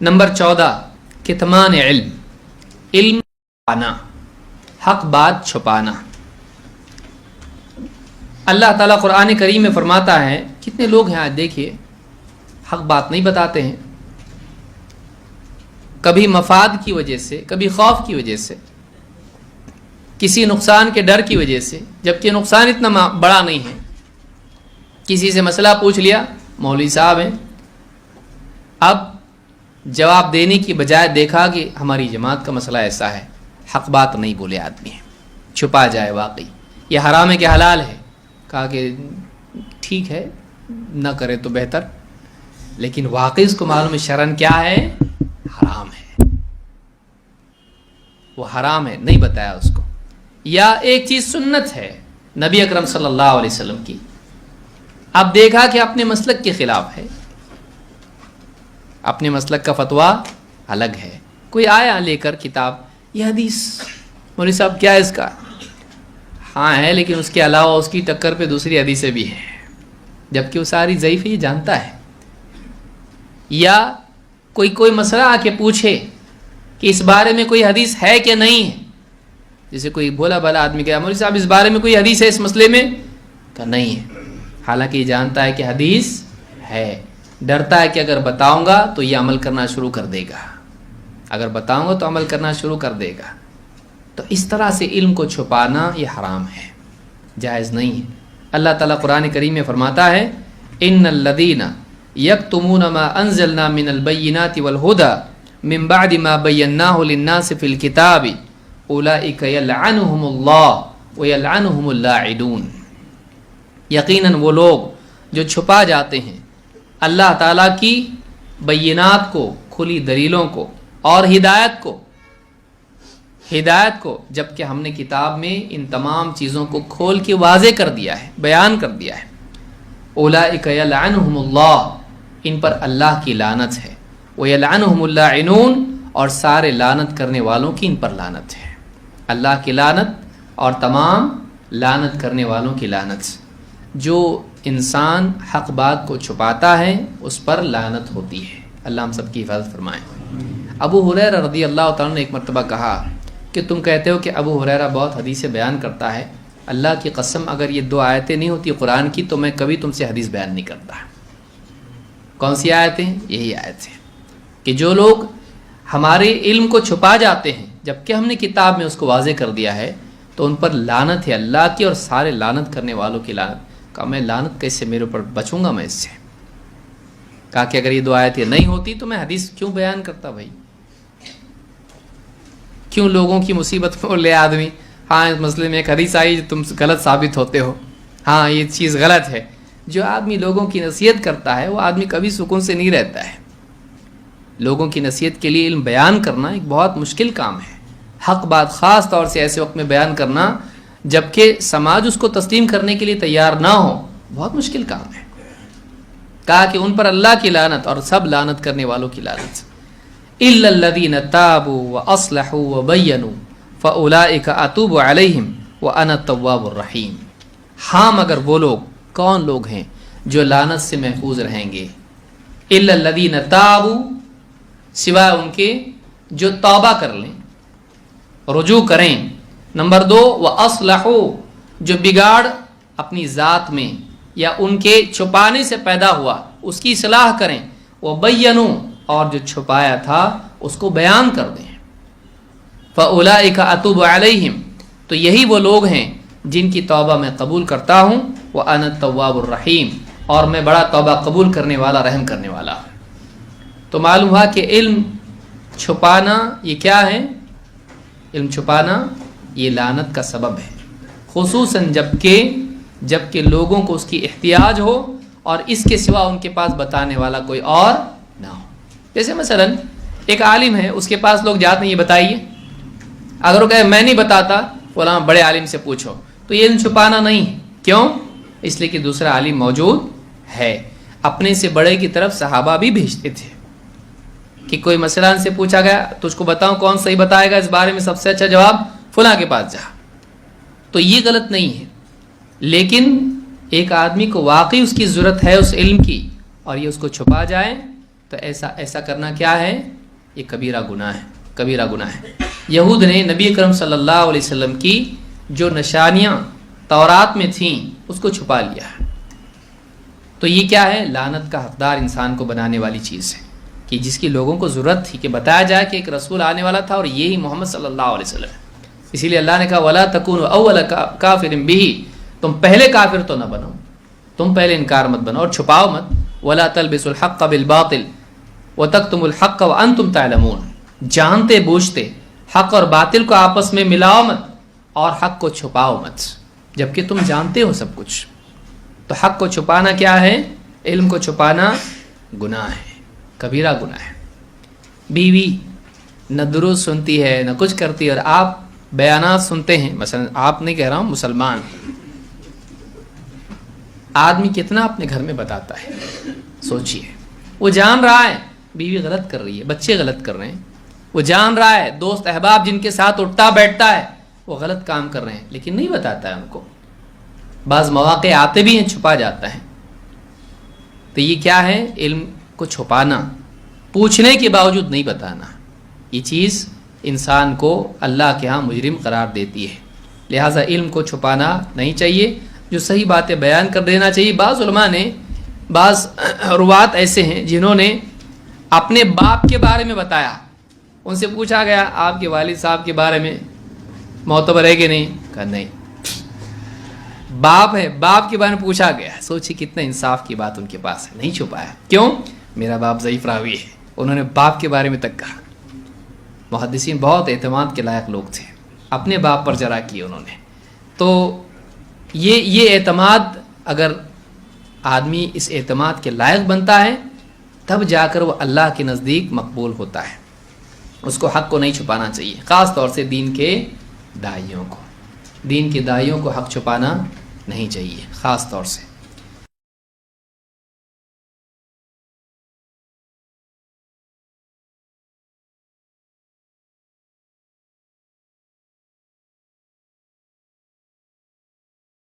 Number 14 کتمان علم، علم چھپانا، حق بات چھپانا۔ اللہ تعالیٰ قرآن کریم میں فرماتا ہے، کتنے لوگ ہیں آج دیکھیے حق بات نہیں بتاتے ہیں، کبھی مفاد کی وجہ سے، کبھی خوف کی وجہ سے، کسی نقصان کے ڈر کی وجہ سے، جبکہ نقصان اتنا بڑا نہیں ہے۔ کسی سے مسئلہ پوچھ لیا، مولوی صاحب ہیں، اب جواب دینے کی بجائے دیکھا کہ ہماری جماعت کا مسئلہ ایسا ہے، حق بات نہیں بولے آدمی ہے، چھپا جائے واقعی یہ حرام ہے کہ حلال ہے، کہا کہ ٹھیک ہے نہ کرے تو بہتر، لیکن واقعی اس کو معلوم ہے شرعاً کیا ہے، حرام ہے، وہ حرام ہے، نہیں بتایا اس کو۔ یا ایک چیز سنت ہے نبی اکرم صلی اللہ علیہ وسلم کی، اب دیکھا کہ اپنے مسلک کے خلاف ہے، اپنے مسلک کا فتویٰ الگ ہے، کوئی آیا لے کر کتاب، یہ حدیث مولوی صاحب کیا ہے اس کا، ہاں ہے لیکن اس کے علاوہ اس کی ٹکر پہ دوسری حدیثیں بھی ہیں، جبکہ وہ ساری ضعیف ہے، یہ جانتا ہے۔ یا کوئی مسئلہ آ کے پوچھے کہ اس بارے میں کوئی حدیث ہے کہ نہیں ہے، جیسے کوئی بھولا بھالا آدمی کہا مولوی صاحب اس بارے میں کوئی حدیث ہے اس مسئلے میں، کہ نہیں ہے، حالانکہ یہ جانتا ہے کہ حدیث ہے، ڈرتا ہے کہ اگر بتاؤں گا تو یہ عمل کرنا شروع کر دے گا، اگر بتاؤں گا تو عمل کرنا شروع کر دے گا۔ تو اس طرح سے علم کو چھپانا یہ حرام ہے، جائز نہیں ہے۔ اللہ تعالیٰ قرآن کریم میں فرماتا ہے، ان الذین یکتمون ما انزلنا من البینات والہدی من بعد ما بیناہ للناس فی الکتاب اولئک یلعنہم اللہ ویلعنہم اللاعنون۔ یقیناً وہ لوگ جو چھپا جاتے ہیں اللہ تعالیٰ کی بینات کو، کھلی دلیلوں کو اور ہدایت کو، جبکہ ہم نے کتاب میں ان تمام چیزوں کو کھول کے واضح کر دیا ہے، بیان کر دیا ہے۔ اولئک یلعنہم اللہ، ان پر اللہ کی لعنت ہے، ویلعنہم اللاعنون، اور سارے لعنت کرنے والوں کی ان پر لعنت ہے، اللہ کی لعنت اور تمام لعنت کرنے والوں کی لعنت۔ جو انسان حق بات کو چھپاتا ہے اس پر لعنت ہوتی ہے، اللہ ہم سب کی حفاظت فرمائے۔ ابو ہریرہ رضی اللہ تعالیٰ نے ایک مرتبہ کہا کہ تم کہتے ہو کہ ابو ہریرہ بہت حدیثیں بیان کرتا ہے، اللہ کی قسم اگر یہ 2 آیتیں نہیں ہوتی قرآن کی تو میں کبھی تم سے حدیث بیان نہیں کرتا۔ کون سی آیتیں؟ یہی آیتیں کہ جو لوگ ہمارے علم کو چھپا جاتے ہیں جبکہ ہم نے کتاب میں اس کو واضح کر دیا ہے تو ان پر لعنت ہے اللہ کی اور سارے لعنت کرنے والوں کی لعنت۔ کہا میں لعنت کیسے، میرے اوپر بچوں گا میں اس سے؟ کہا کہ اگر یہ 2 آیتیں نہیں ہوتی تو میں حدیث کیوں بیان کرتا بھائی؟ کیوں لوگوں کی مصیبت میں لے آدمی، ہاں اس مسئلے میں ایک حدیث آئی جو تم غلط ثابت ہوتے ہو، ہاں یہ چیز غلط ہے۔ جو آدمی لوگوں کی نصیحت کرتا ہے وہ آدمی کبھی سکون سے نہیں رہتا ہے۔ لوگوں کی نصیحت کے لیے علم بیان کرنا ایک بہت مشکل کام ہے، حق بات خاص طور سے ایسے وقت میں بیان کرنا جبکہ سماج اس کو تسلیم کرنے کے لیے تیار نہ ہو، بہت مشکل کام ہے۔ کہا کہ ان پر اللہ کی لعنت اور سب لعنت کرنے والوں کی لعنت۔ الا الذین تابوا واصلحوا وبینوا فاولئک اتوب علیہم وانا التواب الرحیم۔ ہاں مگر وہ لوگ، کون لوگ ہیں جو لعنت سے محفوظ رہیں گے؟ الا الذین تابوا، سوائے ان کے جو توبہ کر لیں، رجوع کریں۔ نمبر 2 وَأَصْلَحُوا، جو بگاڑ اپنی ذات میں یا ان کے چھپانے سے پیدا ہوا اس کی اصلاح کریں، وَبَيَّنُوا، اور جو چھپایا تھا اس کو بیان کر دیں۔ فَأُولَئِكَ أَتُوبُ عَلَيْهِمْ، تو یہی وہ لوگ ہیں جن کی توبہ میں قبول کرتا ہوں، وَأَنَا التَّوَّابُ الرَّحِيمُ، اور میں بڑا توبہ قبول کرنے والا، رحم کرنے والا ہوں۔ تو معلوم ہوا کہ علم چھپانا یہ کیا ہے؟ علم چھپانا یہ لعنت کا سبب ہے، خصوصاً جبکہ لوگوں کو اس کی احتیاج ہو اور اس کے سوا ان کے پاس بتانے والا کوئی اور نہ ہو۔ جیسے مثلا ایک عالم ہے، اس کے پاس لوگ جاتے ہیں یہ بتائیے، اگر وہ کہے میں نہیں بتاتا فلاں بڑے عالم سے پوچھو، تو یہ علم چھپانا نہیں ہے۔ کیوں؟ اس لیے کہ دوسرا عالم موجود ہے۔ اپنے سے بڑے کی طرف صحابہ بھی بھیجتے تھے کہ کوئی مسئلہ ان سے پوچھا گیا تجھ کو بتاؤں کون صحیح بتائے گا اس بارے میں سب سے اچھا جواب، فلاں کے پاس جا۔ تو یہ غلط نہیں ہے، لیکن ایک آدمی کو واقعی اس کی ضرورت ہے اس علم کی اور یہ اس کو چھپا جائے تو ایسا کرنا کیا ہے؟ یہ کبیرہ گناہ ہے، کبیرہ گناہ ہے۔ یہود نے نبی اکرم صلی اللہ علیہ وسلم کی جو نشانیاں تورات میں تھیں اس کو چھپا لیا ہے، تو یہ کیا ہے؟ لعنت کا حقدار انسان کو بنانے والی چیز ہے، کہ جس کی لوگوں کو ضرورت تھی کہ بتایا جائے کہ ایک رسول آنے والا تھا اور یہی محمد صلی اللہ علیہ وسلم ہے۔ اسی لیے اللہ نے کہا وَلَا تَكُونُوا أَوَّلَ كَافِرٍ بِهِ، تم پہلے کافر تو نہ بنو، تم پہلے انکار مت بنو اور چھپاؤ مت۔ وَلَا تَلْبِسُوا الْحَقَّ بِالْبَاطِلِ وَتَكْتُمُوا الْحَقَّ وَأَنْتُمْ تَعْلَمُونَ، جانتے بوجھتے حق اور باطل کو آپس میں ملاؤ مت اور حق کو چھپاؤ مت، جبکہ تم جانتے ہو سب کچھ۔ تو حق کو چھپانا کیا ہے؟ علم کو چھپانا گناہ ہے، کبیرہ گناہ ہے۔ بیوی نہ درود سنتی ہے نہ کچھ کرتی ہے، اور آپ بیانات سنتے ہیں، مثلا آپ نہیں کہہ رہا ہوں، مسلمان آدمی کتنا اپنے گھر میں بتاتا ہے، سوچئے، وہ جان رہا ہے بیوی غلط کر رہی ہے، بچے غلط کر رہے ہیں، وہ جان رہا ہے دوست احباب جن کے ساتھ اٹھتا بیٹھتا ہے وہ غلط کام کر رہے ہیں، لیکن نہیں بتاتا ہے ان کو۔ بعض مواقع آتے بھی ہیں، چھپا جاتا ہے۔ تو یہ کیا ہے؟ علم کو چھپانا، پوچھنے کے باوجود نہیں بتانا، یہ چیز انسان کو اللہ کے ہاں مجرم قرار دیتی ہے۔ لہٰذا علم کو چھپانا نہیں چاہیے، جو صحیح باتیں بیان کر دینا چاہیے۔ بعض علماء نے، بعض روات ایسے ہیں جنہوں نے اپنے باپ کے بارے میں بتایا، ان سے پوچھا گیا آپ کے والد صاحب کے بارے میں معتبر ہے کہ نہیں؟ کہا نہیں، باپ ہے، باپ کے بارے میں پوچھا گیا۔ سوچی کتنا انصاف کی بات ان کے پاس ہے، نہیں چھپایا۔ کیوں؟ میرا باپ ضعیف راوی ہے، انہوں نے باپ کے بارے میں تک کہا۔ محدثین بہت اعتماد کے لائق لوگ تھے، اپنے باپ پر جرا کیے انہوں نے۔ تو یہ اعتماد، اگر آدمی اس اعتماد کے لائق بنتا ہے تب جا کر وہ اللہ کے نزدیک مقبول ہوتا ہے۔ اس کو حق کو نہیں چھپانا چاہیے، خاص طور سے دین کے داعیوں کو، دین کے داعیوں کو حق چھپانا نہیں چاہیے خاص طور سے۔